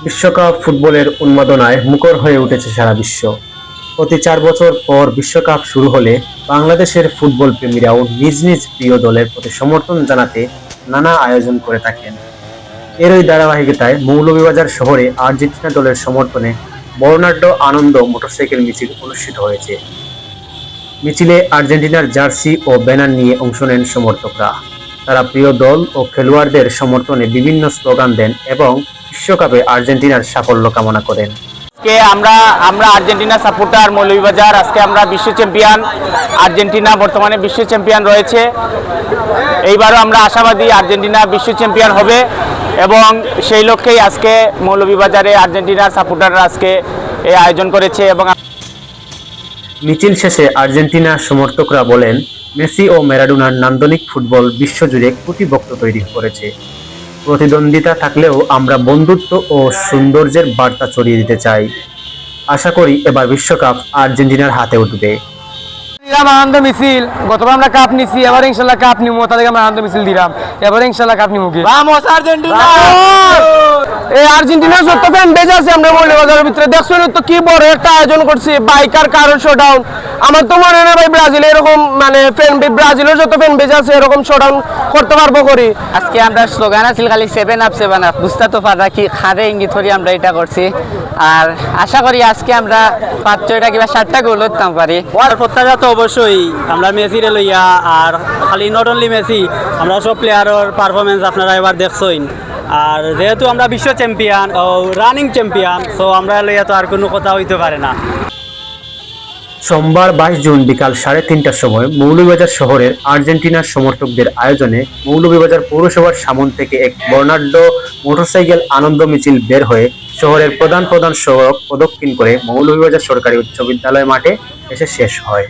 বিশ্বকাপ ফুটবলের উন্মাদনায় মুখর হয়ে উঠেছে সারা বিশ্ব। প্রতি 4 বছর পর বিশ্বকাপ শুরু হলে বাংলাদেশের ফুটবল প্রেমীরাও নিজ নিজ প্রিয় দলের প্রতি সমর্থন জানাতে নানা আয়োজন করে থাকেন। এরই ধারাবাহিকতায় মৌলভীবাজার শহরে আর্জেন্টিনা দলের সমর্থনে বর্ণাঢ্য আনন্দ মোটরসাইকেল মিছিল অনুষ্ঠিত হয়েছে। মিছিলে আর্জেন্টিনার জার্সি ও ব্যানার নিয়ে অংশ নেন সমর্থকরা। তারা প্রিয় দল ও খেলোয়াড়দের সমর্থনে বিভিন্ন স্লোগান দেন এবং বিশ্বকাপে আর্জেন্টিনার সাফল্য কামনা করেন। আজকে আমরা আর্জেন্টিনা সাপোর্টার মৌলভীবাজার। আজকে আমরা বিশ্ব চ্যাম্পিয়ন, আর্জেন্টিনা বর্তমানে বিশ্ব চ্যাম্পিয়ন রয়েছে। এইবারও আমরা আশাবাদী আর্জেন্টিনা বিশ্ব চ্যাম্পিয়ন হবে এবং সেই লক্ষ্যেই আজকে মৌলভীবাজারে আর্জেন্টিনার সাপোর্টাররা আজকে এই আয়োজন করেছে। এবং মিছিল শেষে আর্জেন্টিনা সমর্থকরা বলেন, মেসি ও ম্যারাডোনার নান্দনিক ফুটবল বিশ্বজুড়ে প্রতিবক্ত তৈরি করেছে। প্রতিদ্বন্দ্বিতা থাকলেও আমরা বন্ধুত্ব ও সৌন্দর্যের বার্তা ছড়িয়ে দিতে চাই। আশা করি এবার বিশ্বকাপ আর্জেন্টিনার হাতে উঠবে। আনন্দ মিছিল, গতবার আমরা কাপ নিছি, এবার ইনশাল্লাহ কাপ নিবো। তাদেরকে আমরা আনন্দ মিছিল দিলাম, এবার ইনশাল্লাহ কাপ নিবো। এই আর্জেন্টিনার যত ফ্যান বেজ আছে আমরা মৌলভীবাজারের ভিতরে দেখছেন তো কি বড় একটা আয়োজন করছি, বাইকার কারণ শোডাউন। আমার তো মনে হয় ভাই ব্রাজিলে এরকম মানে ব্রাজিলের যত ফ্যান বেজ আছে এরকম শোডাউন করতে পারবো করি। আজকে আমরা স্লোগান আছে খালি 7 আপ 7 আপ, বুঝতে তো পারা কি খাদে ইঙ্গিত করি আমরা এটা করছি। আর আশা করি আজকে আমরা 5-6টা কিংবা 7টা গোল করতে পারি। প্রত্যাশা তো অবশ্যই আমরা মেসিরে লইয়া, আর খালি নট অনলি মেসি, আমরা সব প্লেয়ারের পারফরমেন্স আপনারা এবার দেখছইন। আর যেহেতু আমরা বিশ্ব চ্যাম্পিয়ন ও রানিং চ্যাম্পিয়ন, সো আমরা লইয়া তো আর কোনো কথা হইতে পারে না। সোমবার 22 জুন বিকাল 3:30টার সময় মৌলভীবাজার শহরের আর্জেন্টিনার সমর্থকদের আয়োজনে মৌলভীবাজার পৌরসভার সামন থেকে এক বর্ণাঢ্য মোটরসাইকেল আনন্দ মিছিল বের হয়ে শহরের প্রধান সড়ক প্রদক্ষিণ করে মৌলভীবাজার সরকারি উচ্চ বিদ্যালয় মাঠে এসে শেষ হয়।